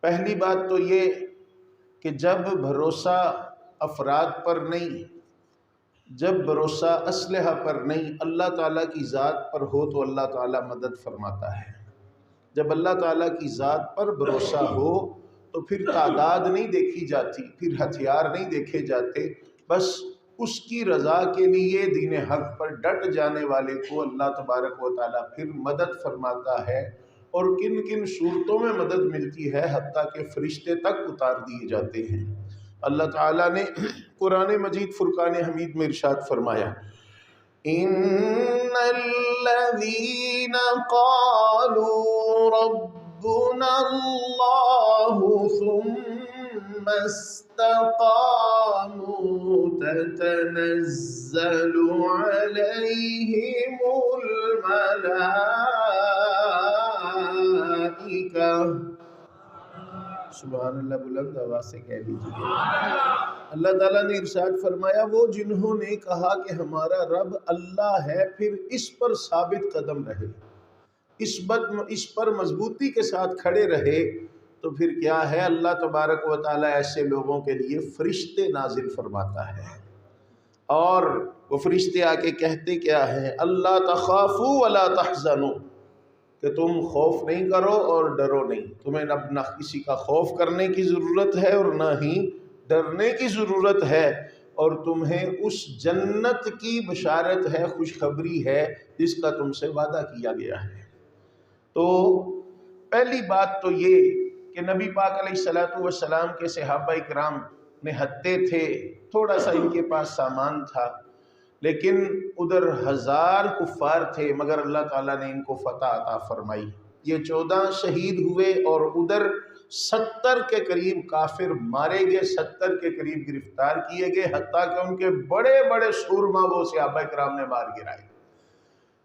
پہلی بات تو یہ کہ جب بھروسہ افراد پر نہیں، جب بھروسہ اسلحہ پر نہیں، اللہ تعالیٰ کی ذات پر ہو تو اللہ تعالیٰ مدد فرماتا ہے۔ جب اللہ تعالیٰ کی ذات پر بھروسہ ہو تو پھر تعداد نہیں دیکھی جاتی، پھر ہتھیار نہیں دیکھے جاتے، بس اس کی رضا کے لیے دین حق پر ڈٹ جانے والے کو اللہ تبارک و تعالیٰ پھر مدد فرماتا ہے۔ اور کن کن صورتوں میں مدد ملتی ہے، حتیٰ کہ فرشتے تک اتار دیے جاتے ہیں۔ اللہ تعالیٰ نے قرآن مجید فرقان حمید میں ارشاد فرمایا، ان الذین قالوا ربنا اللہ ثم استقاموا تتنزل علیہم الملائکہ، سبحان اللہ، بلند آواز سے کہہ دیجیے۔ اللہ تعالیٰ نے ارشاد فرمایا، وہ جنہوں نے کہا کہ ہمارا رب اللہ ہے، پھر اس پر ثابت قدم رہے، اس پر مضبوطی کے ساتھ کھڑے رہے، تو پھر کیا ہے، اللہ تبارک و تعالیٰ ایسے لوگوں کے لیے فرشتے نازل فرماتا ہے۔ اور وہ فرشتے آ کے کہتے کیا ہیں، اللہ تخافوا ولا تحزنوا، کہ تم خوف نہیں کرو اور ڈرو نہیں۔ تمہیں نہ کسی کا خوف کرنے کی ضرورت ہے اور نہ ہی ڈرنے کی ضرورت ہے، اور تمہیں اس جنت کی بشارت ہے، خوشخبری ہے جس کا تم سے وعدہ کیا گیا ہے۔ تو پہلی بات تو یہ کہ نبی پاک علیہ السلام کے صحابہ کرام نہتے تھے، تھوڑا سا ان کے پاس سامان تھا، لیکن ادھر 1000 کفار تھے، مگر اللہ تعالیٰ نے ان کو فتح عطا فرمائی۔ یہ 14 شہید ہوئے اور ادھر 70 کے قریب کافر مارے گئے، 70 کے قریب گرفتار کیے گئے، حتیٰ کہ ان کے بڑے بڑے سورما وہ صحابہ کرام نے مار گرائے۔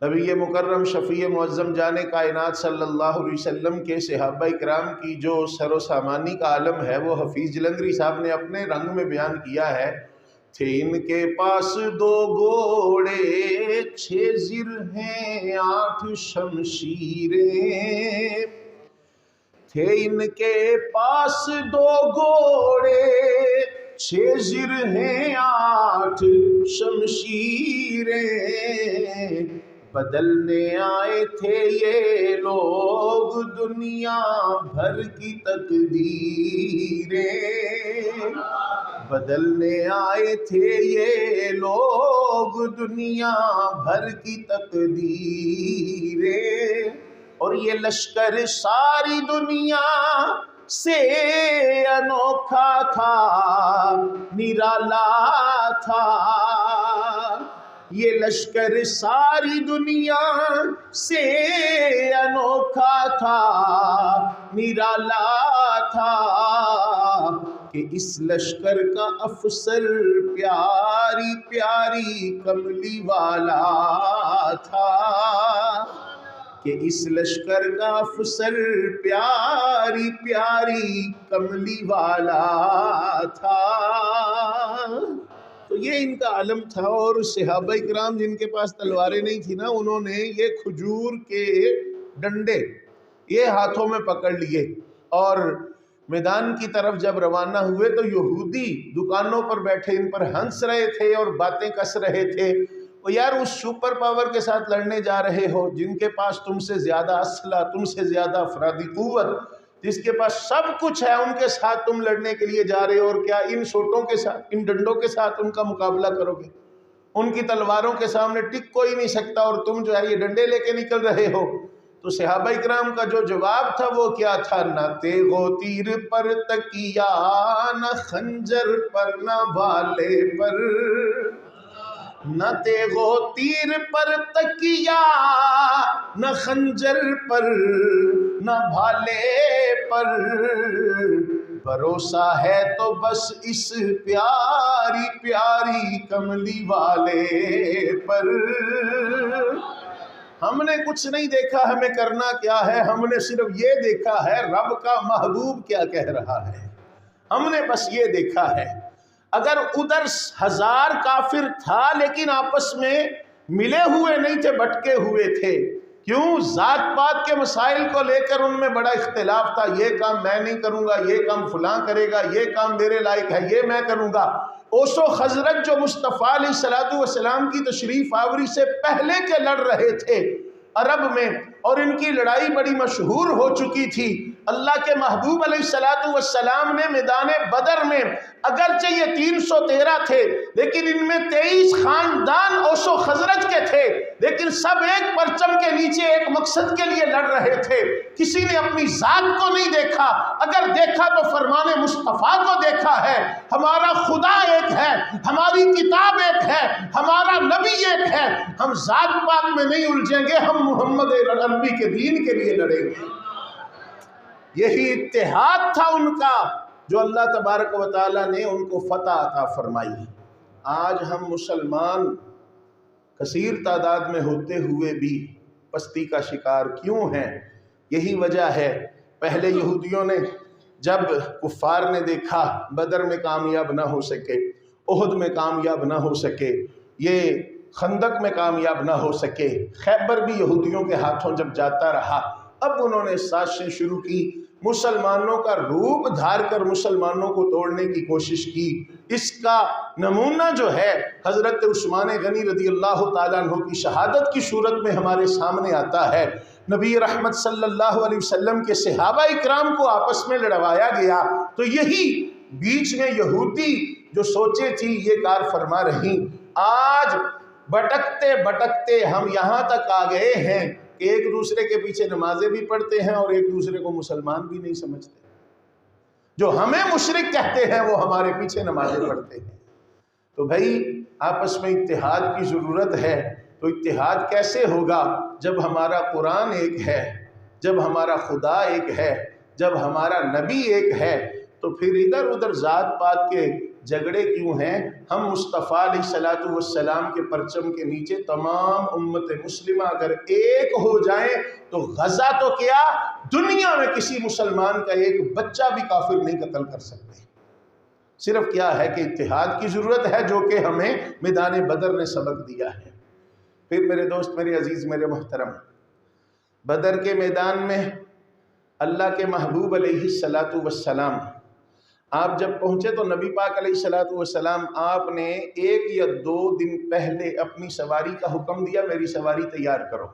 نبی مکرم شفیع معظم جان کائنات صلی اللہ علیہ وسلم کے صحابہ کرام کی جو سر و سامانی کا عالم ہے، وہ حفیظ جلندری صاحب نے اپنے رنگ میں بیان کیا ہے، تھے ان کے پاس 2 گھوڑے 6 زرہیں 8 شمشیریں، تھے ان کے پاس 2 گھوڑے 6 زرہیں 8 شمشیریں، بدلنے آئے تھے یہ لوگ دنیا بھر کی تقدیریں، بدلنے آئے تھے یہ لوگ دنیا بھر کی تقدیریں، اور یہ لشکر ساری دنیا سے انوکھا تھا، نرالا تھا، یہ لشکر ساری دنیا سے انوکھا تھا، نرالا تھا، کہ اس لشکر کا افسر پیاری پیاری کملی والا تھا، کہ اس لشکر کا افسر پیاری پیاری کملی والا تھا۔ تو یہ ان کا علم تھا۔ اور صحابہ کرام جن کے پاس تلواریں نہیں تھی نا، انہوں نے یہ کھجور کے ڈنڈے یہ ہاتھوں میں پکڑ لیے، اور میدان کی طرف جب روانہ ہوئے تو یہودی دکانوں پر بیٹھے ان پر ہنس رہے تھے اور باتیں کس رہے تھے، وہ یار اس سپر پاور کے ساتھ لڑنے جا رہے ہو جن کے پاس تم سے زیادہ اسلحہ، تم سے زیادہ افرادی قوت، جس کے پاس سب کچھ ہے، ان کے ساتھ تم لڑنے کے لیے جا رہے ہو، اور کیا ان سوٹوں کے ساتھ، ان ڈنڈوں کے ساتھ ان کا مقابلہ کرو گے؟ ان کی تلواروں کے سامنے ٹک کوئی نہیں سکتا، اور تم جو ہے یہ ڈنڈے لے کے نکل رہے ہو۔ تو صحابہ کرام کا جو جواب تھا وہ کیا تھا، نہ تیغ و تیر پر تکیہ، نہ خنجر پر، نہ بھالے پر، نہ تیغ و تیر پر تکیہ، نہ خنجر پر، نہ بھالے پر، بھروسہ ہے تو بس اس پیاری پیاری کملی والے پر۔ ہم نے کچھ نہیں دیکھا ہمیں کرنا کیا ہے، ہم نے صرف یہ دیکھا ہے رب کا محبوب کیا کہہ رہا ہے، ہم نے بس یہ دیکھا ہے۔ اگر ادھر 1000 کافر تھا لیکن آپس میں ملے ہوئے نہیں تھے، بٹکے ہوئے تھے، کیوں؟ ذات پات کے مسائل کو لے کر ان میں بڑا اختلاف تھا، یہ کام میں نہیں کروں گا، یہ کام فلاں کرے گا، یہ کام میرے لائق ہے، یہ میں کروں گا۔ اوس و خزرج جو مصطفیٰ علیہ السلام کی تشریف آوری سے پہلے کے لڑ رہے تھے عرب میں، اور ان کی لڑائی بڑی مشہور ہو چکی تھی۔ اللہ کے محبوب علیہ السلام نے میدان بدر میں اگرچہ یہ 313 تھے لیکن ان میں 23 خاندان اوس و خزرج کے تھے، لیکن سب ایک پرچم کے نیچے ایک مقصد کے لیے لڑ رہے تھے۔ کسی نے اپنی ذات کو نہیں دیکھا، اگر دیکھا تو فرمان مصطفیٰ کو دیکھا ہے۔ ہمارا خدا ایک ہے، ہماری کتاب ایک ہے، ہمارا نبی ایک ہے۔ ہم ذات پات میں نہیں الجھیں گے، ہم محمد عربی کے دین کے لیے لڑیں گے۔ یہی اتحاد تھا ان کا جو اللہ تبارک و تعالیٰ نے ان کو فتح عطا فرمائی۔ آج ہم مسلمان کثیر تعداد میں ہوتے ہوئے بھی پستی کا شکار کیوں ہیں؟ یہی وجہ ہے، پہلے یہودیوں نے جب کفار نے دیکھا بدر میں کامیاب نہ ہو سکے، احد میں کامیاب نہ ہو سکے، یہ خندق میں کامیاب نہ ہو سکے، خیبر بھی یہودیوں کے ہاتھوں جب جاتا رہا، اب انہوں نے سازشیں شروع کی، مسلمانوں کا روپ دھار کر مسلمانوں کو توڑنے کی کوشش کی۔ اس کا نمونہ جو ہے حضرت عثمان غنی رضی اللہ تعالیٰ عنہ کی شہادت کی صورت میں ہمارے سامنے آتا ہے۔ نبی رحمت صلی اللہ علیہ وسلم کے صحابہ اکرام کو آپس میں لڑوایا گیا تو یہی بیچ میں یہودی جو سوچے تھی یہ کار فرما رہی، آج بھٹکتے بھٹکتے ہم یہاں تک آ گئے ہیں کہ ایک دوسرے کے پیچھے نمازیں بھی پڑھتے ہیں اور ایک دوسرے کو مسلمان بھی نہیں سمجھتے۔ جو ہمیں مشرک کہتے ہیں وہ ہمارے پیچھے نمازیں پڑھتے ہیں۔ تو بھائی آپس میں اتحاد کی ضرورت ہے۔ تو اتحاد کیسے ہوگا؟ جب ہمارا قرآن ایک ہے، جب ہمارا خدا ایک ہے، جب ہمارا نبی ایک ہے، تو پھر ادھر ادھر ذات پات کے جھگڑے کیوں ہیں؟ ہم مصطفیٰ علیہ السلام کے پرچم کے نیچے تمام امت مسلمہ اگر ایک ہو جائیں تو غزہ تو کیا، دنیا میں کسی مسلمان کا ایک بچہ بھی کافر نہیں قتل کر سکتے۔ صرف کیا ہے کہ اتحاد کی ضرورت ہے جو کہ ہمیں میدان بدر نے سبق دیا ہے۔ پھر میرے دوست، میرے عزیز، میرے محترم، بدر کے میدان میں اللہ کے محبوب علیہ السلام آپ جب پہنچے تو نبی پاک علیہ السلام آپ نے 1 یا 2 دن پہلے اپنی سواری کا حکم دیا، میری سواری تیار کرو۔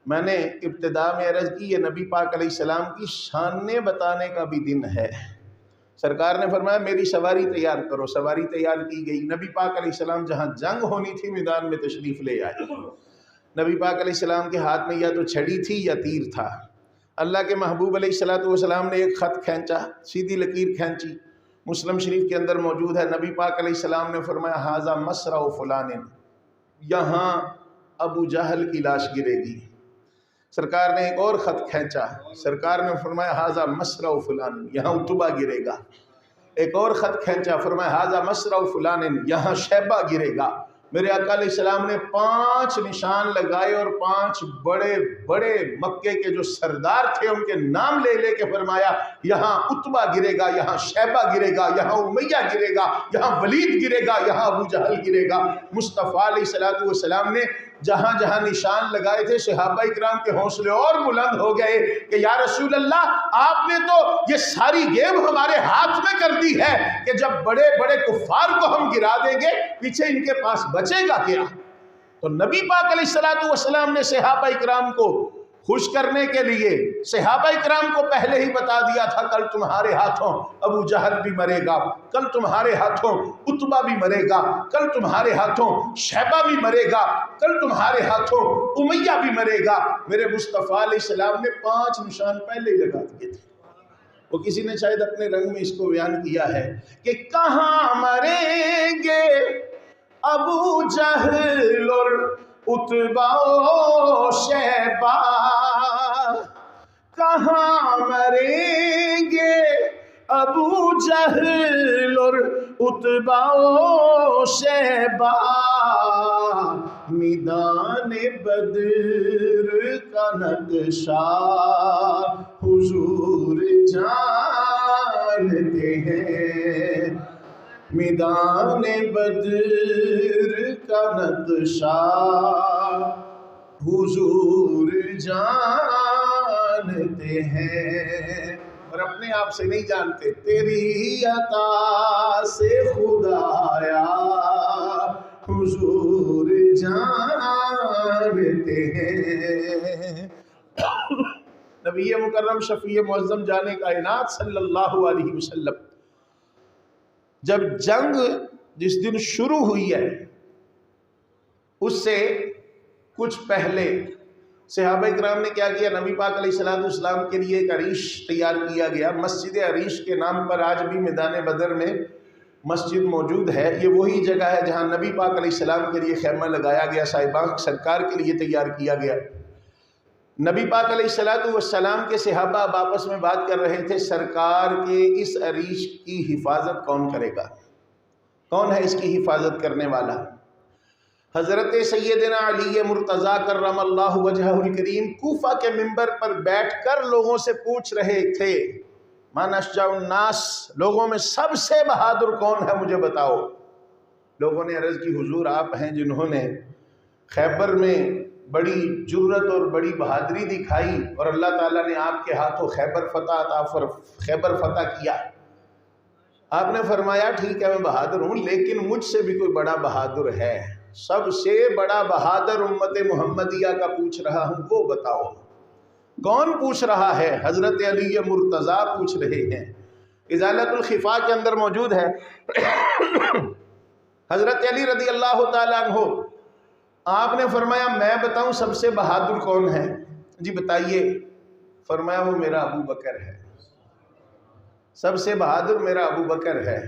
میں نے ابتدا میں عرض کی یہ نبی پاک علیہ السلام کی شان بتانے کا بھی دن ہے۔ سرکار نے فرمایا میری سواری تیار کرو، سواری تیار کی گئی۔ نبی پاک علیہ السلام جہاں جنگ ہونی تھی میدان میں تشریف لے آئے۔ نبی پاک علیہ السلام کے ہاتھ میں یا تو چھڑی تھی یا تیر تھا۔ اللہ کے محبوب علیہ السلام نے ایک خط کھینچا، سیدھی لکیر کھینچی، مسلم شریف کے اندر موجود ہے۔ نبی پاک علیہ السلام نے فرمایا ھذا مصرع فلان، یہاں ابو جہل کی لاش گرے گی۔ سرکار نے ایک اور خط کھینچا، سرکار نے فرمایا ھذا مصرع فلان، یہاں عتبہ گرے گا۔ ایک اور خط کھینچا، فرمایا ھذا مصرع فلان، یہاں شیبہ گرے گا۔ میرے آقا علیہ السلام نے 5 نشان لگائے اور 5 بڑے بڑے مکے کے جو سردار تھے ان کے نام لے لے کے فرمایا یہاں عتبہ گرے گا، یہاں شیبہ گرے گا، یہاں امیہ گرے گا، یہاں ولید گرے گا، یہاں ابو جہل گرے گا۔ مصطفیٰ علیہ السلام نے جہاں جہاں نشان لگائے تھے صحابہ اکرام کے حوصلے اور بلند ہو گئے کہ یا رسول اللہ آپ نے تو یہ ساری گیم ہمارے ہاتھ میں کر دی ہے کہ جب بڑے بڑے کفار کو ہم گرا دیں گے پیچھے ان کے پاس بچے گا کیا؟ تو نبی پاک علیہ السلام نے صحابہ اکرام کو خوش کرنے کے لیے صحابہ اکرام کو پہلے ہی بتا دیا تھا کل تمہارے ہاتھوں ابو جہل بھی مرے گا، کل تمہارے ہاتھوں عتبہ بھی مرے گا، کل تمہارے ہاتھوں شیبہ بھی مرے گا، کل تمہارے ہاتھوں امیہ بھی مرے گا۔ میرے مصطفیٰ علیہ السلام نے 5 نشان پہلے ہی لگا دیے تھے۔ وہ کسی نے شاید اپنے رنگ میں اس کو بیان کیا ہے کہ کہاں مریں گے ابو جہل اور عتبہ و شیبہ، کہاں مریں گے ابو جہل اور عتبہ و شیبہ، میدان بدر کا نقشہ حضور جانتے ہیں، میدان بدر کا نقشہ حضور جانتے ہیں، اور اپنے آپ سے نہیں جانتے، تیری عطا سے خدایا حضور جانتے ہیں۔ نبی مکرم شفیع معظم جان کائنات صلی اللہ علیہ وسلم جب جنگ جس دن شروع ہوئی ہے اس سے کچھ پہلے صحابہ اکرام نے کیا کیا، نبی پاک علیہ السلام کے لیے ایک عریش تیار کیا گیا۔ مسجد عریش کے نام پر آج بھی میدان بدر میں مسجد موجود ہے۔ یہ وہی جگہ ہے جہاں نبی پاک علیہ السلام کے لیے خیمہ لگایا گیا، صاحبان سرکار کے لیے تیار کیا گیا۔ نبی پاک علیہ السلام کے صحابہ اب آپس میں بات کر رہے تھے، سرکار کے اس عریش کی حفاظت کون کرے گا، کون ہے اس کی حفاظت کرنے والا؟ حضرت سیدنا علی مرتضیٰ کرم اللہ وجہہ الکریم کوفہ کے منبر پر بیٹھ کر لوگوں سے پوچھ رہے تھے، من اشجع الناس، لوگوں میں سب سے بہادر کون ہے مجھے بتاؤ۔ لوگوں نے عرض کی، حضور آپ ہیں جنہوں نے خیبر میں بڑی جرت اور بڑی بہادری دکھائی اور اللہ تعالیٰ نے آپ کے ہاتھوں خیبر فتح کیا۔ آپ نے فرمایا ٹھیک ہے میں بہادر ہوں، لیکن مجھ سے بھی کوئی بڑا بہادر ہے، سب سے بڑا بہادر امت محمدیہ کا پوچھ رہا ہوں، وہ بتاؤ کون پوچھ رہا ہے؟ حضرت علی مرتضیٰ پوچھ رہے ہیں۔ ازالۃ الخفا کے اندر موجود ہے حضرت علی رضی اللہ تعالیٰ عنہ، آپ نے فرمایا میں بتاؤں سب سے بہادر کون ہے؟ جی بتائیے۔ فرمایا وہ میرا ابو بکر ہے، سب سے بہادر میرا ابو بکر ہے۔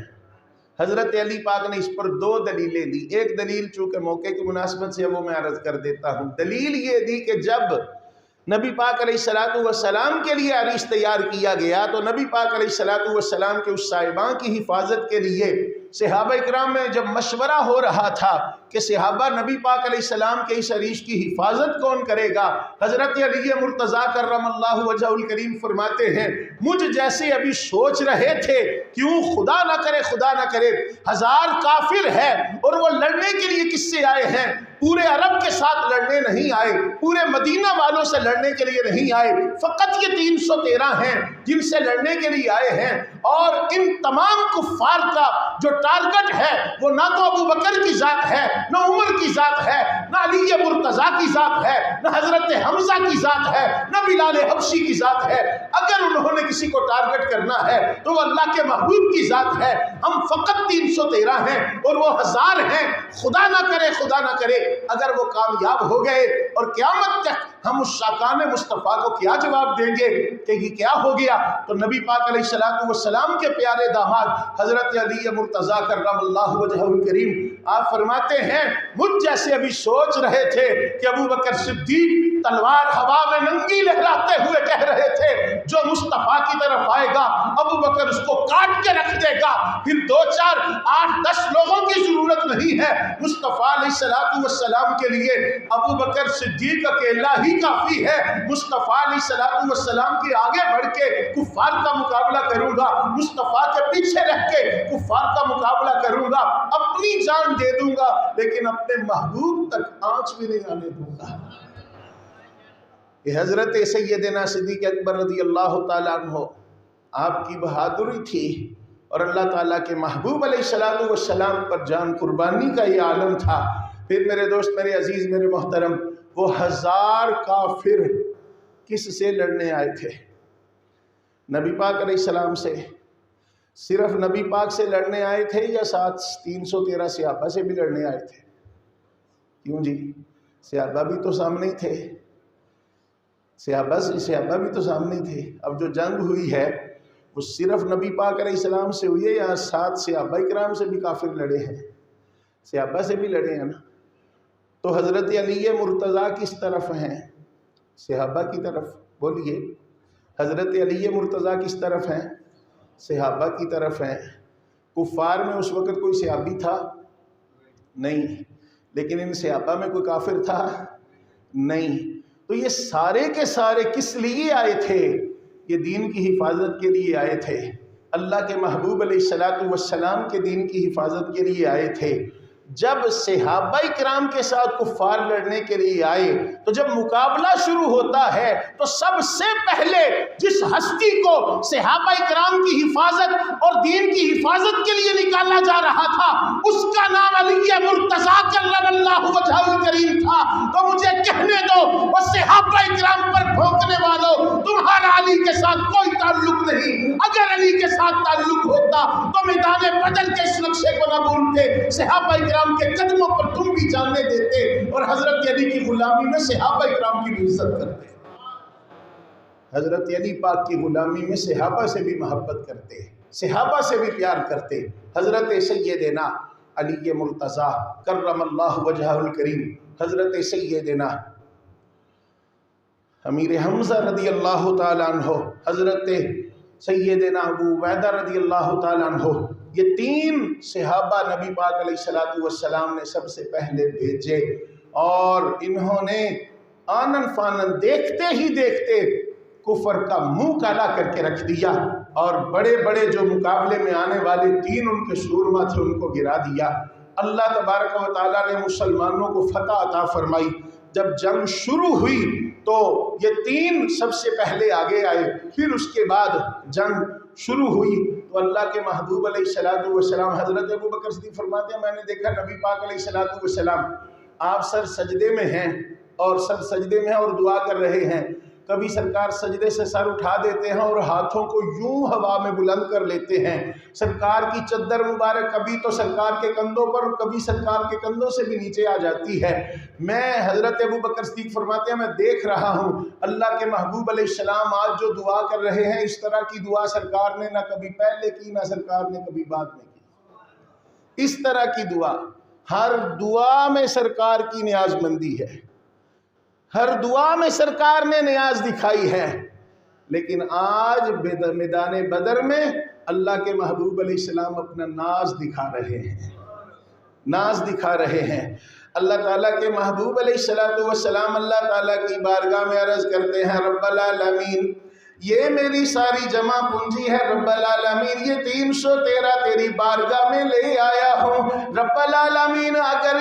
حضرت علی پاک نے اس پر دو دلیلیں دی۔ ایک دلیل چونکہ موقع کی مناسبت سے وہ میں عرض کر دیتا ہوں، دلیل یہ دی کہ جب نبی پاک علیہ السلام کے لیے عریش تیار کیا گیا تو نبی پاک علیہ السلام کے اس صاحبان کی حفاظت کے لیے صحابہ اکرام میں جب مشورہ ہو رہا تھا کہ صحابہ نبی پاک علیہ السلام کے اس عریش کی حفاظت کون کرے گا، حضرت علی مرتضیٰ کرم اللہ وجہہ الکریم فرماتے ہیں مجھ جیسے ابھی سوچ رہے تھے، کیوں خدا نہ کرے 1000 کافر ہے اور وہ لڑنے کے لیے کس سے آئے ہیں؟ پورے عرب کے ساتھ لڑنے نہیں آئے، پورے مدینہ والوں سے لڑنے کے لیے نہیں آئے، فقط یہ 313 ہیں جن سے لڑنے کے لیے آئے ہیں، اور ان تمام کفار کا جو ٹارگٹ ہے وہ نہ تو ابو بکر کی ذات ہے، نہ عمر کی ذات ہے، نہ علی مرتضیٰ کی ذات ہے، نہ حضرت حمزہ کی ذات ہے، نہ بلال حبشی کی ذات ہے۔ اگر انہوں نے کسی کو ٹارگٹ کرنا ہے تو وہ اللہ کے محبوب کی ذات ہے۔ ہم فقط 313 ہیں اور وہ 1000 ہیں، خدا نہ کرے اگر وہ کامیاب ہو گئے اور قیامت تک ہم اس شاکان مصطفیٰ کو کیا جواب دیں گے کہ یہ کیا ہو گیا؟ تو نبی پاک علیہ السلام کے پیارے داماد حضرت علی مرتضیٰ کرم اللہ وجہہ الکریم آپ فرماتے ہیں مجھ جیسے ابھی سوچ رہے تھے کہ ابو بکر صدیق تلوار ہوا میں ننگی لہراتے ہوئے کہہ رہے تھے جو مصطفیٰ کی طرف آئے گا ابو بکر اس کو کاٹ کے رکھ دے گا، پھر 2 4 8 10 لوگوں کی ضرورت نہیں ہے، مصطفیٰ علیہ السلام کے لیے ابو بکر صدیق اکیلا ہی کافی ہے۔ مصطفیٰ علیہ السلام کے آگے بڑھ کے کفار کا مقابلہ کروں گا، مصطفیٰ کے پیچھے رہ کے کفار کا مقابلہ کروں گا، اپنی جان دے دوں گا لیکن اپنے محبوب تک آنچ بھی نہیں آنے دوں گا۔ یہ حضرت سیدنا صدیق اکبر رضی اللہ تعالیٰ عنہ آپ کی بہادری تھی اور اللہ تعالیٰ کے محبوب علیہ السلام پر جان قربانی کا یہ عالم تھا۔ پھر میرے دوست، میرے عزیز، میرے محترم، وہ 1000 کافر کس سے لڑنے آئے تھے؟ نبی پاک علیہ السلام سے؟ صرف نبی پاک سے لڑنے آئے تھے یا ساتھ 313 صحابہ سے بھی لڑنے آئے تھے؟ کیوں جی؟ صحابہ بھی تو سامنے ہی تھے، صحابہ بھی تو سامنے ہی تھے۔ اب جو جنگ ہوئی ہے وہ صرف نبی پاک علیہ السلام سے ہوئی ہے یا ساتھ صحابہ اکرام سے بھی کافر لڑے ہیں؟ صحابہ سے بھی لڑے ہیں نا۔ تو حضرت علی مرتضیٰ کس طرف ہیں؟ صحابہ کی طرف۔ بولیے، حضرت علی مرتضیٰ کس طرف ہیں؟ صحابہ کی طرف ہیں۔ کفار میں اس وقت کوئی صحابی تھا؟ نہیں۔ لیکن ان صحابہ میں کوئی کافر تھا؟ نہیں۔ تو یہ سارے کے سارے کس لیے آئے تھے؟ یہ دین کی حفاظت کے لیے آئے تھے، اللہ کے محبوب علیہ السلام کے دین کی حفاظت کے لیے آئے تھے۔ جب صحابہ کرام کے ساتھ کفار لڑنے کے لیے آئے تو جب مقابلہ شروع ہوتا ہے تو سب سے پہلے جس ہستی کو صحابہ کرام کی حفاظت اور دین کی حفاظت کے لیے نکالا جا رہا تھا اس کا نام علی مرتضیٰ کرم اللہ وجہہ الکریم تھا۔ تو مجھے کہنے دو وہ صحابہ کرام پر بھونکنے والوں، تمہارا علی کے ساتھ کوئی تعلق نہیں۔ اگر علی کے ساتھ تعلق ہوتا تو میدان بدر کے اس نقشے کو نہ بھولتے، صحابہ کرام کے قدموں پر تم بھی جاننے دیتے اور حضرت علی کی غلامی میں صحابہ کرام کی بھی عزت کرتے، حضرت علی پاک کی غلامی میں صحابہ سے بھی محبت کرتے، صحابہ سے بھی پیار کرتے۔ حضرت سیدنا علی مرتضیٰ کرم اللہ وجہہ الکریم، حضرت سیدنا امیر حمزہ رضی اللہ تعالیٰ عنہ، حضرت سیدنا ابو عبیدہ رضی اللہ تعالیٰ عنہ، یہ تین صحابہ نبی پاک علیہ السلام نے سب سے پہلے بھیجے، اور انہوں نے آنن فانن دیکھتے ہی دیکھتے کفر کا منہ کالا کر کے رکھ دیا، اور بڑے بڑے جو مقابلے میں آنے والے تین ان کے سورما تھے ان کو گرا دیا۔ اللہ تبارک و تعالیٰ نے مسلمانوں کو فتح عطا فرمائی۔ جب جنگ شروع ہوئی تو یہ تین سب سے پہلے آگے آئے، پھر اس کے بعد جنگ شروع ہوئی تو اللہ کے محبوب علیہ السلام حضرت ابو بکر صدیق فرماتے ہیں میں نے دیکھا نبی پاک علیہ السلام آپ سر سجدے میں ہیں اور دعا کر رہے ہیں، کبھی سرکار سجدے سے سر اٹھا دیتے ہیں اور ہاتھوں کو یوں ہوا میں بلند کر لیتے ہیں، سرکار کی چادر مبارک کبھی تو سرکار کے کندھوں پر کبھی سرکار کے کندھوں سے بھی نیچے آ جاتی ہے۔ میں حضرت ابو بکر صدیق فرماتے ہیں میں دیکھ رہا ہوں اللہ کے محبوب علیہ السلام آج جو دعا کر رہے ہیں اس طرح کی دعا سرکار نے نہ کبھی پہلے کی نہ سرکار نے کبھی بعد میں کی۔ اس طرح کی دعا، ہر دعا میں سرکار کی نیاز مندی ہے، ہر دعا میں سرکار نے نیاز دکھائی ہے، لیکن آج میدان بدر میں اللہ کے محبوب علیہ السلام اپنا ناز دکھا رہے ہیں۔ اللہ تعالیٰ کے محبوب علیہ السلام اللہ تعالیٰ کی بارگاہ میں عرض کرتے ہیں رب العالمین یہ میری ساری جمع پونجی ہے رب العالمین، یہ 313 تیری بارگاہ میں لے آیا ہوں رب العالمین، اگر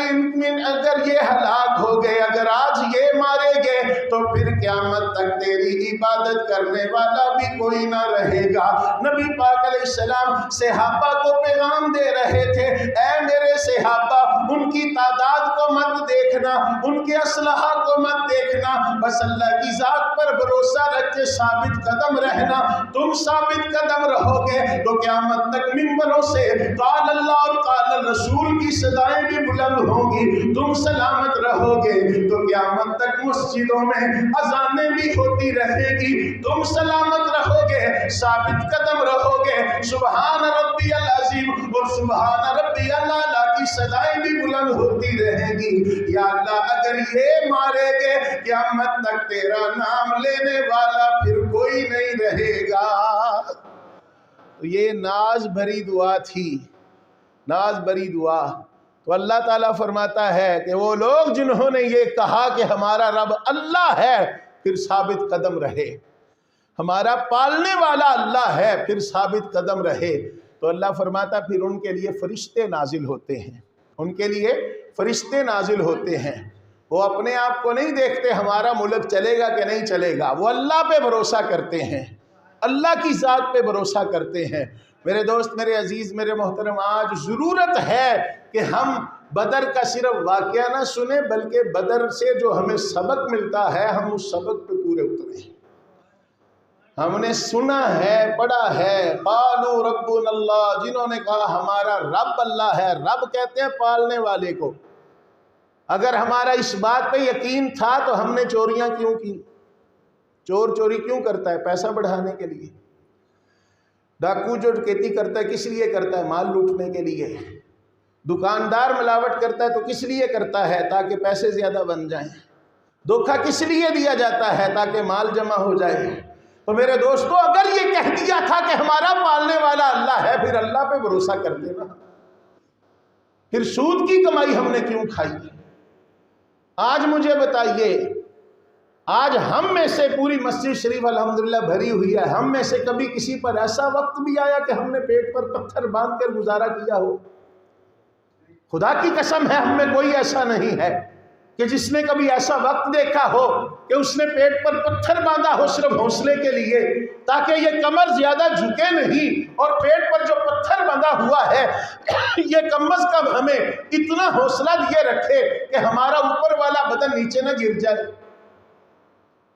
یہ ہلاک ہو گئے، اگر آج یہ مارے گئے تو پھر قیامت تک تیری عبادت کرنے والا بھی کوئی نہ رہے گا۔ نبی پاک علیہ السلام صحابہ کو پیغام دے رہے تھے، اے میرے صحابہ ان کی تعداد کو مت دیکھنا، ان کے اسلحہ کو مت دیکھنا، بس اللہ کی ذات پر بھروسہ رکھ کے ثابت قدم رہنا۔ تم ثابت قدم رہو گے تو قیامت تک منبروں سے قال اللہ اور قال الرسول کی صدائیں بھی بلند ہوں گی۔ تم سلامت رہو گے تو قیامت تک مسجدوں میں اذانیں بھی ہوتی رہے گی۔ تم سلامت رہو گے، ثابت قدم رہو گے، سبحان ربی العظیم اور سبحان ربی الاعلیٰ کی صدائیں بھی بلند ہوتی رہے گی۔ یا اللہ اگر یہ مارے گے قیامت تک تیرا نام لینے والا پھر کوئی نہیں رہے گا۔ تو یہ ناز بھری دعا تھی، ناز بھری دعا۔ تو اللہ تعالیٰ فرماتا ہے کہ وہ لوگ جنہوں نے یہ کہا کہ ہمارا رب اللہ ہے پھر ثابت قدم رہے، ہمارا پالنے والا اللہ ہے پھر ثابت قدم رہے، تو اللہ فرماتا پھر ان کے لیے فرشتے نازل ہوتے ہیں، ان کے لیے فرشتے نازل ہوتے ہیں۔ وہ اپنے آپ کو نہیں دیکھتے ہمارا ملک چلے گا کہ نہیں چلے گا، وہ اللہ پہ بھروسہ کرتے ہیں، اللہ کی ذات پہ بھروسہ کرتے ہیں۔ میرے دوست، میرے عزیز، میرے محترم، آج ضرورت ہے کہ ہم بدر کا صرف واقعہ نہ سنیں بلکہ بدر سے جو ہمیں سبق ملتا ہے ہم اس سبق پہ پورے اتریں۔ ہم نے سنا ہے، پڑھا ہے، قالوا ربنا اللہ، جنہوں نے کہا ہمارا رب اللہ ہے، رب کہتے ہیں پالنے والے کو۔ اگر ہمارا اس بات پہ یقین تھا تو ہم نے چوریاں کیوں کی؟ چور چوری کیوں کرتا ہے؟ پیسہ بڑھانے کے لیے۔ ڈاکو جو ڈکیتی کرتا ہے کس لیے کرتا ہے؟ مال لوٹنے کے لیے۔ دکاندار ملاوٹ کرتا ہے تو کس لیے کرتا ہے؟ تاکہ پیسے زیادہ بن جائیں۔ دھوکہ کس لیے دیا جاتا ہے؟ تاکہ مال جمع ہو جائے۔ تو میرے دوستو اگر یہ کہہ دیا تھا کہ ہمارا پالنے والا اللہ ہے پھر اللہ پہ بھروسہ کر دینا، پھر سود کی کمائی ہم نے کیوں کھائی؟ آج مجھے بتائیے، آج ہم میں سے پوری مسجد شریف الحمدللہ بھری ہوئی ہے، ہم میں سے کبھی کسی پر ایسا وقت بھی آیا کہ ہم نے پیٹ پر پتھر باندھ کر گزارا کیا ہو؟ خدا کی قسم ہے ہم میں کوئی ایسا نہیں ہے کہ جس نے کبھی ایسا وقت دیکھا ہو کہ اس نے پیٹ پر پتھر باندھا ہو صرف حوصلے کے لیے تاکہ یہ کمر زیادہ جھکے نہیں، اور پیٹ پر جو پتھر بندھا ہوا ہے یہ کم از کم ہمیں اتنا حوصلہ دیے رکھے کہ ہمارا اوپر والا بدن نیچے نہ گر جائے۔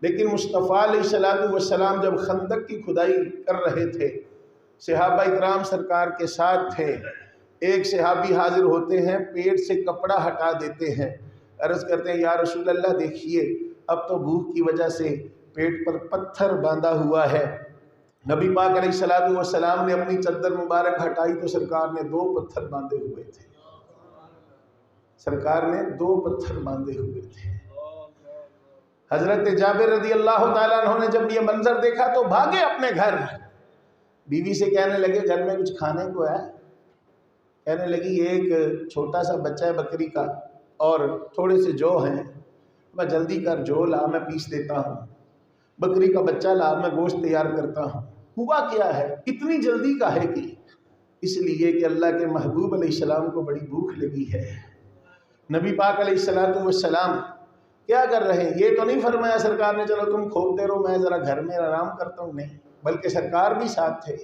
لیکن مصطفیٰ علیہ السلام جب خندق کی کھدائی کر رہے تھے، صحابہ اکرام سرکار کے ساتھ تھے، ایک صحابی حاضر ہوتے ہیں، پیٹ سے کپڑا ہٹا دیتے ہیں، عرض کرتے ہیں یا رسول اللہ دیکھیے اب تو بھوک کی وجہ سے پیٹ پر پتھر باندھا ہوا ہے۔ نبی پاک علیہ السلام نے اپنی چادر مبارک ہٹائی تو سرکار نے 2 پتھر باندھے ہوئے تھے، سرکار نے 2 پتھر باندھے ہوئے تھے۔ حضرت جابر رضی اللہ تعالیٰ عنہ نے جب یہ منظر دیکھا تو بھاگے اپنے گھر، بیوی سے کہنے لگے گھر میں کچھ کھانے کو ہے؟ کہنے لگی ایک چھوٹا سا بچہ ہے بکری کا اور تھوڑے سے جو ہیں، میں جلدی کر جو لا میں پیس دیتا ہوں، بکری کا بچہ لا میں گوشت تیار کرتا ہوں۔ ہوا کیا ہے اتنی جلدی کا ہے کہ اس لیے کہ اللہ کے محبوب علیہ السلام کو بڑی بھوک لگی ہے۔ نبی پاک علیہ السلام کیا کر رہے ہیں؟ یہ تو نہیں فرمایا سرکار نے چلو تم کھودتے رہو میں ذرا گھر میں آرام کرتا ہوں، نہیں، بلکہ سرکار بھی ساتھ تھے،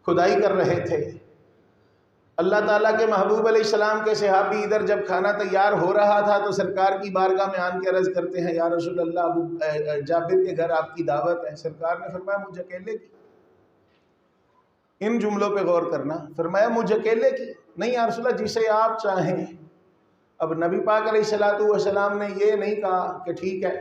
کھدائی کر رہے تھے۔ اللہ تعالیٰ کے محبوب علیہ السلام کے صحابی ادھر جب کھانا تیار ہو رہا تھا تو سرکار کی بارگاہ میں آن کے عرض کرتے ہیں یا رسول اللہ جابر کے گھر آپ کی دعوت ہے۔ سرکار نے فرمایا مجھ اکیلے کی؟ ان جملوں پہ غور کرنا، فرمایا مجھ اکیلے کی؟ نہیں یا رسول اللہ جسے آپ چاہیں۔ اب نبی پاک علیہ السلام نے یہ نہیں کہا کہ ٹھیک ہے،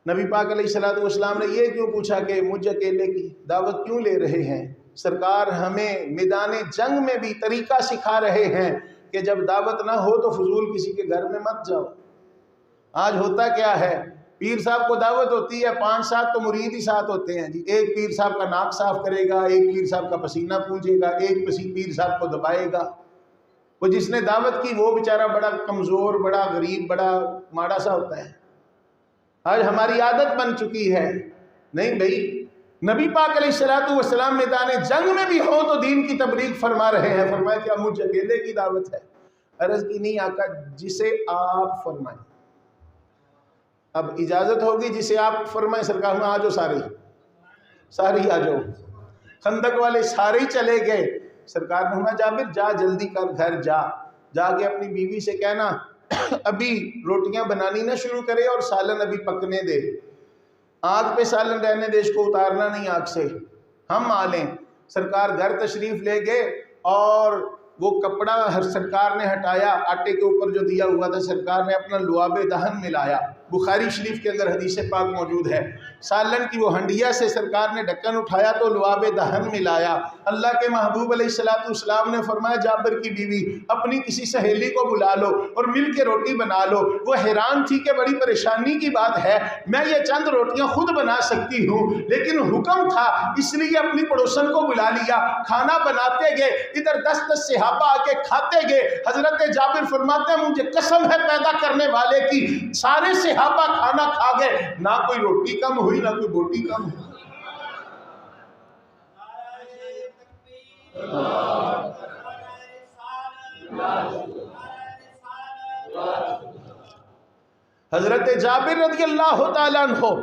نبی پاک علیہ السلام نے یہ کیوں پوچھا کہ مجھ اکیلے کی دعوت کیوں لے رہے ہیں؟ سرکار ہمیں میدان جنگ میں بھی طریقہ سکھا رہے ہیں کہ جب دعوت نہ ہو تو فضول کسی کے گھر میں مت جاؤ۔ آج ہوتا کیا ہے، پیر صاحب کو دعوت ہوتی ہے، 5-7 تو مرید ہی ساتھ ہوتے ہیں جی، ایک پیر صاحب کا ناک صاف کرے گا، ایک پیر صاحب کا پسینہ پوجے گا، ایک پیر صاحب کو دبائے گا۔ وہ جس نے دعوت کی وہ بیچارہ بڑا کمزور، بڑا غریب، بڑا ماڑا سا ہوتا ہے۔ آج ہماری عادت بن چکی ہے، نہیں بھائی، نبی پاک علیہ السلام میدان جنگ میں بھی ہوں تو دین کی تبلیغ فرما رہے ہیں۔ فرمایا کیا مجھ اکیلے کی دعوت ہے؟ عرض کی نہیں آقا، جسے آپ فرمائیں۔ اب اجازت ہوگی جسے آپ فرمائیں، سرکار میں آ جاؤ، سارے آ جاؤ۔ خندق والے سارے ہی چلے گئے۔ سرکار نے فرمایا جابر جا جلدی کر، گھر جا کے اپنی بیوی سے کہنا ابھی روٹیاں بنانی نہ شروع کرے اور سالن ابھی پکنے دے، آگ پہ سالن رہنے دے، اس کو اتارنا نہیں آگ سے، ہم آ لیں۔ سرکار گھر تشریف لے گئے اور وہ کپڑا سرکار نے ہٹایا، آٹے کے اوپر جو دیا ہوا تھا سرکار نے اپنا لعاب دہن ملایا۔ بخاری شریف کے اندر حدیث پاک موجود ہے، سالن کی وہ ہنڈیا سے سرکار نے ڈھکن اٹھایا تو لعاب دہن ملایا۔ اللہ کے محبوب علیہ السلام نے فرمایا جابر کی بیوی اپنی کسی سہیلی کو بلا لو اور مل کے روٹی بنا لو۔ وہ حیران تھی کہ بڑی پریشانی کی بات ہے، میں یہ چند روٹیاں خود بنا سکتی ہوں، لیکن حکم تھا اس لیے اپنی پڑوسن کو بلا لیا۔ کھانا بناتے گئے، ادھر 10 صحابہ آ کے کھاتے گئے۔ حضرت جابر فرماتے ہیں مجھے قسم ہے پیدا کرنے والے کی، سارے صحابہ کھانا کھا گئے، نہ کوئی روٹی کم ہوئی نہ کوئی بوٹی کم ہوئی۔ حضرت جابر رضی اللہ تعالیٰ عنہ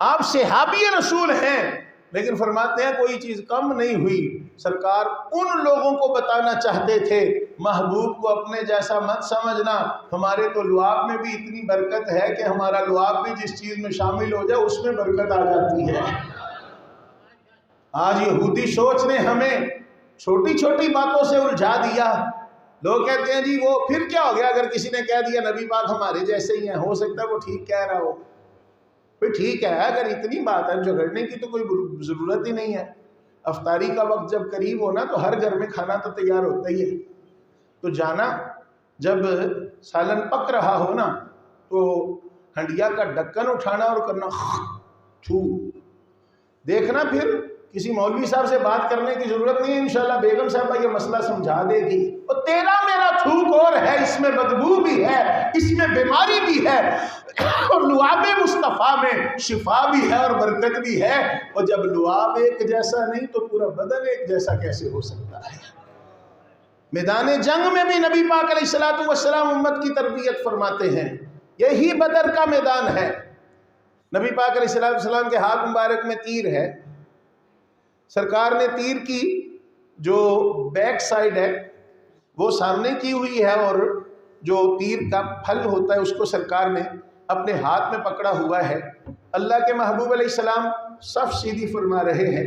آپ صحابی رسول ہیں، لیکن فرماتے ہیں کوئی چیز کم نہیں ہوئی۔ سرکار ان لوگوں کو بتانا چاہتے تھے محبوب کو اپنے جیسا مت سمجھنا، ہمارے تو لعاب میں بھی اتنی برکت ہے کہ ہمارا لعاب بھی جس چیز میں شامل ہو جائے اس میں برکت آ جاتی ہے۔ آج یہودی سوچ نے ہمیں چھوٹی چھوٹی باتوں سے الجھا دیا۔ لوگ کہتے ہیں جی وہ پھر کیا ہو گیا اگر کسی نے کہہ دیا نبی پاک ہمارے جیسے ہی ہیں، ہو سکتا ہے وہ ٹھیک کہہ رہا ہو۔ پھر ٹھیک ہے، اگر اتنی بات ہے جھگڑنے کی تو کوئی ضرورت ہی نہیں ہے۔ افطاری کا وقت جب قریب ہونا تو ہر گھر میں کھانا تو تیار ہوتا ہی ہے، تو جانا جب سالن پک رہا ہو نا تو ہنڈیا کا ڈھکن اٹھانا اور کرنا تھو، دیکھنا پھر کسی مولوی صاحب سے بات کرنے کی ضرورت نہیں ہے، انشاءاللہ بیگم صاحبہ یہ مسئلہ سمجھا دے گی۔ اور تیرا میرا تھوک اور ہے، اس میں بدبو بھی ہے، اس میں بیماری بھی ہے، اور لعاب مصطفیٰ میں شفا بھی ہے اور برکت بھی ہے۔ اور جب لعاب ایک جیسا نہیں تو پورا بدن ایک جیسا کیسے ہو سکتا ہے؟ میدان جنگ میں بھی نبی پاک علیہ الصلوۃ والسلام امت کی تربیت فرماتے ہیں. یہی بدر کا میدان ہے. نبی پاک علیہ الصلوۃ والسلام کے ہاتھ مبارک میں تیر ہے. سرکار نے تیر کی جو بیک سائڈ ہے وہ سامنے کی ہوئی ہے، اور جو تیر کا پھل ہوتا ہے اس کو سرکار نے اپنے ہاتھ میں پکڑا ہوا ہے. اللہ کے محبوب علیہ السلام صف سیدھی فرما رہے ہیں.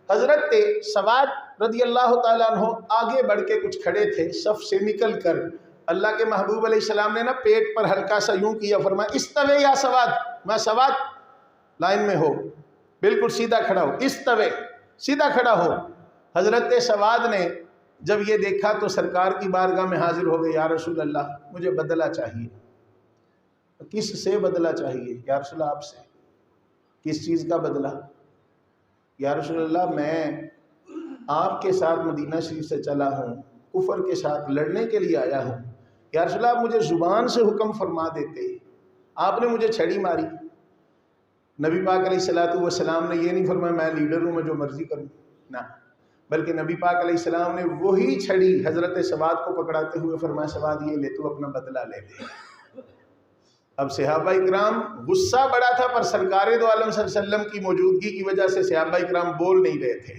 حضرت سواد رضی اللہ تعالیٰ عنہ آگے بڑھ کے کچھ کھڑے تھے صف سے نکل کر. اللہ کے محبوب علیہ السلام نے نا پیٹ پر ہلکا سا یوں کیا، فرمایا استوے یا سواد، میں سواد لائن میں ہو، بالکل سیدھا کھڑا ہو، استوے سیدھا کھڑا ہو. حضرت سواد نے جب یہ دیکھا تو سرکار کی بارگاہ میں حاضر ہو گئے. یا رسول اللہ مجھے بدلہ چاہیے. کس سے بدلہ چاہیے؟ یا رسول اللہ آپ سے. کس چیز کا بدلہ؟ یا رسول اللہ میں آپ کے ساتھ مدینہ شریف سے چلا ہوں، کفر کے ساتھ لڑنے کے لیے آیا ہوں. یا رسول اللہ آپ مجھے زبان سے حکم فرما دیتے، آپ نے مجھے چھڑی ماری. نبی پاک علیہ الصلوۃ والسلام نے یہ نہیں فرمایا میں لیڈر ہوں میں جو مرضی کروں، نہ، بلکہ نبی پاک علیہ السلام نے وہی چھڑی حضرت سواد کو پکڑاتے ہوئے فرمایا سواد یہ لے، تو اپنا بدلہ لے لے. اب صحابہ اکرام غصہ بڑا تھا، پر سرکار دو عالم صلی اللہ علیہ وسلم کی موجودگی کی وجہ سے صحابہ اکرام بول نہیں رہے تھے.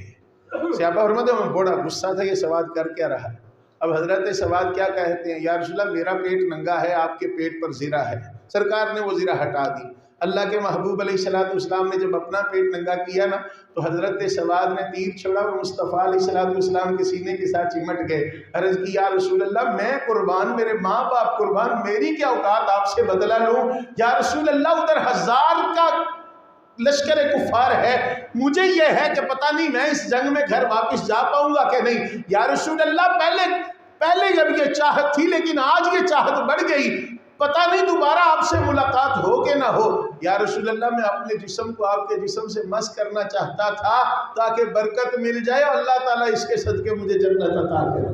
صحابہ فرماتے ہیں بڑا غصہ تھا، یہ سواد کر کیا رہا ہے. اب حضرت سواد کیا کہتے ہیں؟ یا رسول اللہ میرا پیٹ ننگا ہے، آپ کے پیٹ پر زرہ ہے. سرکار نے وہ زرہ ہٹا دی. اللہ کے محبوب علیہ الصلوۃ والسلام نے جب اپنا پیٹ ننگا کیا نا تو حضرت سواد نے تیر چھوڑا اور مصطفیٰ علیہ الصلوۃ والسلام کے سینے کے ساتھ چمٹ گئے. عرض کی یا رسول اللہ میں قربان، میرے ماں باپ قربان، میری کیا اوقات آپ سے بدلہ لوں. یا رسول اللہ ادھر 1000 کا لشکر کفار ہے، مجھے یہ ہے کہ پتہ نہیں میں اس جنگ میں گھر واپس جا پاؤں گا کہ نہیں. یا رسول اللہ پہلے جب یہ چاہت تھی لیکن آج یہ چاہت بڑھ گئی، پتہ نہیں دوبارہ آپ سے ملاقات ہو کہ نہ ہو. یا رسول اللہ میں اپنے جسم کو آپ کے جسم سے مس کرنا چاہتا تھا تاکہ برکت مل جائے اور اللہ تعالیٰ اس کے صدقے مجھے جنت عطا کرے.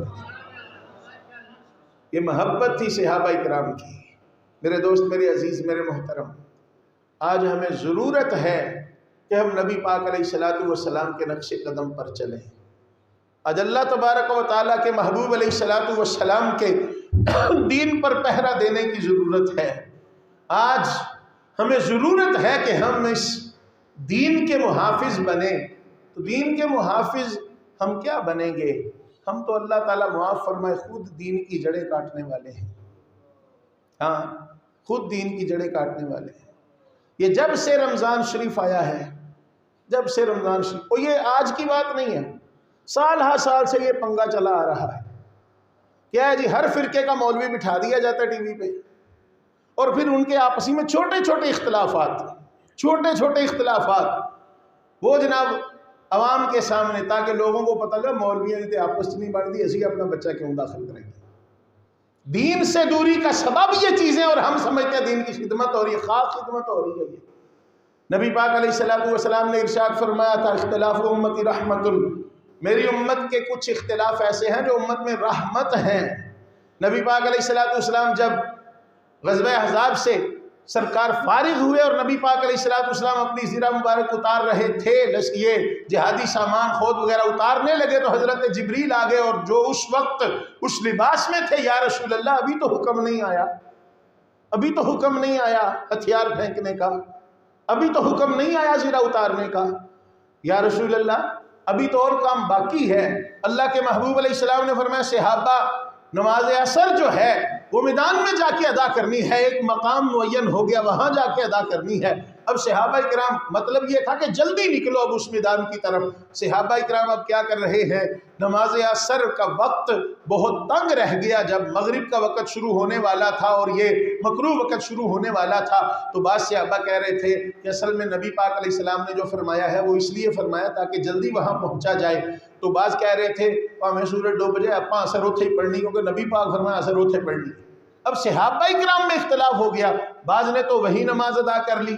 یہ محبت تھی صحابہ اکرام کی. میرے دوست، میرے عزیز، میرے محترم، آج ہمیں ضرورت ہے کہ ہم نبی پاک علیہ الصلوۃ والسلام کے نقش قدم پر چلیں. آج اللہ تبارک و تعالیٰ کے محبوب علیہ الصلوۃ والسلام کے دین پر پہرا دینے کی ضرورت ہے. آج ہمیں ضرورت ہے کہ ہم اس دین کے محافظ بنیں. تو دین کے محافظ ہم کیا بنیں گے؟ ہم تو اللہ تعالیٰ معاف فرمائے خود دین کی جڑیں کاٹنے والے ہیں. ہاں، خود دین کی جڑیں کاٹنے والے ہیں. یہ جب سے رمضان شریف آیا ہے، جب سے رمضان شریف، اور یہ آج کی بات نہیں ہے، سال ہر سال سے یہ پنگا چلا آ رہا ہے. کیا ہے جی؟ ہر فرقے کا مولوی بٹھا دیا جاتا ہے ٹی وی پہ، اور پھر ان کے آپسی میں چھوٹے چھوٹے اختلافات وہ جناب عوام کے سامنے، تاکہ لوگوں کو پتہ لگے مولویوں نے آپس نہیں بانٹ دی، اسی اپنا بچہ کیوں داخل کریں گے. دین سے دوری کا سبب یہ چیزیں، اور ہم سمجھتے ہیں دین کی خدمت ہو رہی ہے، خاص خدمت ہو رہی ہے. یہ نبی پاک علیہ الصلوۃ والسلام نے ارشاد فرمایا تھا اختلاف امتی رحمت، میری امت کے کچھ اختلاف ایسے ہیں جو امت میں رحمت ہیں. نبی پاک علیہ الصلوۃ والسلام جب غزوہ احزاب سے سرکار فارغ ہوئے اور نبی پاک علیہ الصلوۃ والسلام اپنی زرہ مبارک اتار رہے تھے، یہ جہادی سامان خود وغیرہ اتارنے لگے تو حضرت جبریل آ گئے، اور جو اس وقت اس لباس میں تھے. یا رسول اللہ ابھی تو حکم نہیں آیا، ابھی تو حکم نہیں آیا ہتھیار پھینکنے کا، ابھی تو حکم نہیں آیا زرہ اتارنے کا. یا رسول اللہ ابھی تو اور کام باقی ہے. اللہ کے محبوب علیہ السلام نے فرمایا صحابہ نماز عصر جو ہے وہ میدان میں جا کے ادا کرنی ہے، ایک مقام معین ہو گیا وہاں جا کے ادا کرنی ہے. اب صحابہ اکرام، مطلب یہ تھا کہ جلدی نکلو اب اس میدان کی طرف. صحابہ اکرام اب کیا کر رہے ہیں؟ نماز عصر کا وقت بہت تنگ رہ گیا، جب مغرب کا وقت شروع ہونے والا تھا اور یہ مکروہ وقت شروع ہونے والا تھا، تو بعض صحابہ کہہ رہے تھے کہ اصل میں نبی پاک علیہ السلام نے جو فرمایا ہے وہ اس لیے فرمایا تاکہ جلدی وہاں پہنچا جائے. تو بعض کہہ رہے تھے ہمیں سورج ڈوب جائے اپنا اثر ہوتے ہی پڑھنی، کیونکہ نبی پاک فرمایا اثر ہوتے پڑھنی. اب صحابہ اکرام میں اختلاف ہو گیا، بعض نے تو وہی نماز ادا کر لی،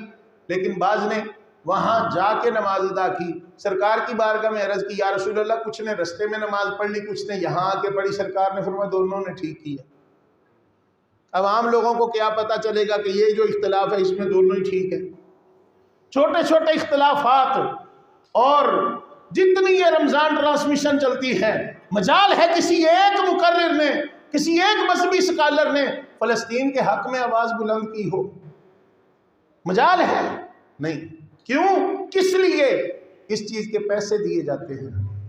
لیکن بعض نے وہاں جا کے نماز ادا کی. سرکار کی بارگاہ میں عرض کی یا رسول اللہ کچھ نے رستے میں نماز پڑھ لی، کچھ نے یہاں آ کے پڑھی. سرکار نے فرمایا دونوں نے ٹھیک کیا. اب عام لوگوں کو کیا پتا چلے گا کہ یہ جو اختلاف ہے اس میں دونوں ہی ٹھیک ہے. چھوٹے چھوٹے اختلافات اور جتنی یہ رمضان ٹرانسمیشن چلتی ہے، مجال ہے کسی ایک مقرر نے، کسی ایک مذہبی سکالر نے فلسطین کے حق میں آواز بلند کی ہو؟ مجال ہے؟ نہیں۔ کیوں؟ کس لیے؟ اس چیز کے پیسے دیے جاتے ہیں،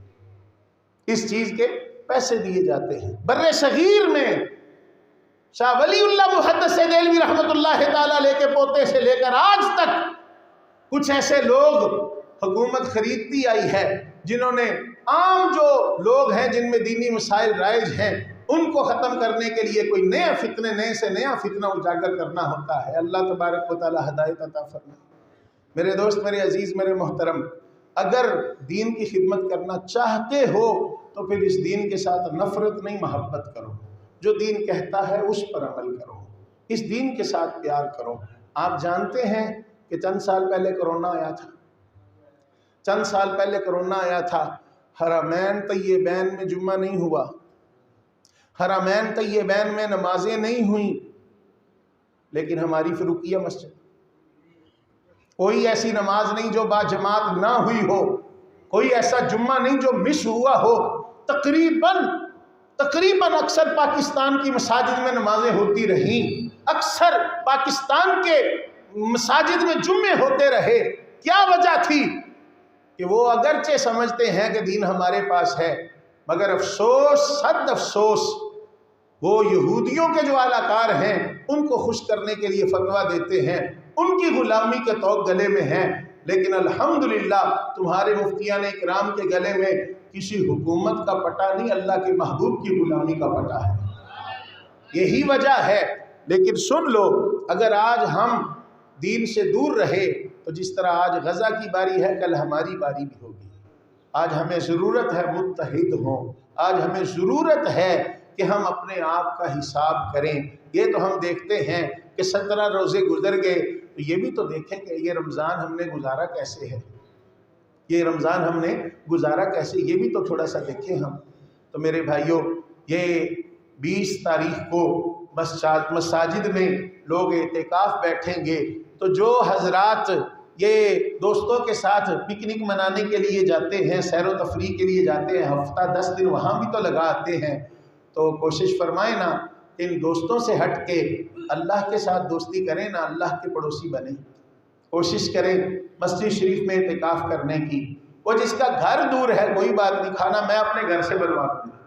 اس چیز کے پیسے دیے جاتے ہیں۔ بر صغیر میں شاہ ولی اللہ محدث دہلوی رحمۃ اللہ تعالیٰ علیہ کے پوتے سے لے کر آج تک کچھ ایسے لوگ حکومت خریدتی آئی ہے جنہوں نے عام جو لوگ ہیں جن میں دینی مسائل رائج ہیں ان کو ختم کرنے کے لیے کوئی نئے فتنے، نئے سے نیا فتنہ اجاگر کرنا ہوتا ہے۔ اللہ تبارک و تعالی ہدایت عطا فرمائے۔ میرے دوست، میرے عزیز، میرے محترم، اگر دین کی خدمت کرنا چاہتے ہو تو پھر اس دین کے ساتھ نفرت نہیں، محبت کرو۔ جو دین کہتا ہے اس پر عمل کرو، اس دین کے ساتھ پیار کرو۔ آپ جانتے ہیں کہ چند سال پہلے کرونا آیا تھا، چند سال پہلے کرونا آیا تھا، حرمین طیبین میں جمعہ نہیں ہوا، حرمین طیبین میں نمازیں نہیں ہوئیں، لیکن ہماری فروقیہ مسجد کوئی ایسی نماز نہیں جو با جماعت نہ ہوئی ہو، کوئی ایسا جمعہ نہیں جو مس ہوا ہو۔ تقریباً اکثر پاکستان کی مساجد میں نمازیں ہوتی رہیں، اکثر پاکستان کے مساجد میں جمعے ہوتے رہے۔ کیا وجہ تھی؟ کہ وہ اگرچہ سمجھتے ہیں کہ دین ہمارے پاس ہے، مگر افسوس، صد افسوس، وہ یہودیوں کے جو اعلی کار ہیں ان کو خوش کرنے کے لیے فتویٰ دیتے ہیں، ان کی غلامی کے طوق گلے میں ہیں۔ لیکن الحمدللہ تمہارے مفتیان اکرام کے گلے میں کسی حکومت کا پٹا نہیں، اللہ کے محبوب کی غلامی کا پٹا ہے۔ یہی وجہ ہے۔ لیکن سن لو، اگر آج ہم دین سے دور رہے تو جس طرح آج غزہ کی باری ہے، کل ہماری باری بھی ہوگی۔ آج ہمیں ضرورت ہے متحد ہوں، آج ہمیں ضرورت ہے کہ ہم اپنے آپ کا حساب کریں۔ یہ تو ہم دیکھتے ہیں کہ 17 روزے گزر گئے، تو یہ بھی تو دیکھیں کہ یہ رمضان ہم نے گزارا کیسے ہے، یہ رمضان ہم نے گزارا کیسے، یہ بھی تو تھوڑا سا دیکھیں ہم۔ تو میرے بھائیوں، یہ 20 تاریخ کو مساجد میں لوگ اعتکاف بیٹھیں گے، تو جو حضرات یہ دوستوں کے ساتھ پکنک منانے کے لیے جاتے ہیں، سیر و تفریح کے لیے جاتے ہیں، ہفتہ 10 دن وہاں بھی تو لگاتے ہیں، تو کوشش فرمائیں نا ان دوستوں سے ہٹ کے اللہ کے ساتھ دوستی کریں نا، اللہ کے پڑوسی بنیں۔ کوشش کریں مسجد شریف میں اعتکاف کرنے کی۔ وہ جس کا گھر دور ہے کوئی بات نہیں، کھانا میں اپنے گھر سے بنوا دوں گا۔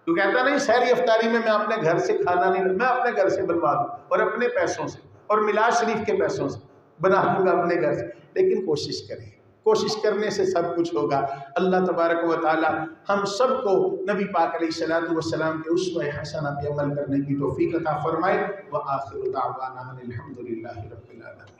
تو کہتا نہیں سحری افطاری میں اپنے گھر سے کھانا نہیں، میں اپنے گھر سے بنوا دوں اور اپنے پیسوں سے اور میلاد شریف کے پیسوں سے بنا دوں گا اپنے گھر سے۔ لیکن کوشش کریں، کوشش کرنے سے سب کچھ ہوگا۔ اللہ تبارک و تعالی ہم سب کو نبی پاک علیہ الصلوۃ والسلام کے اسوہ حسنہ پہ عمل کرنے کی توفیق عطا فرمائے۔ وآخر دعوانا الحمد للہ رب العالمین۔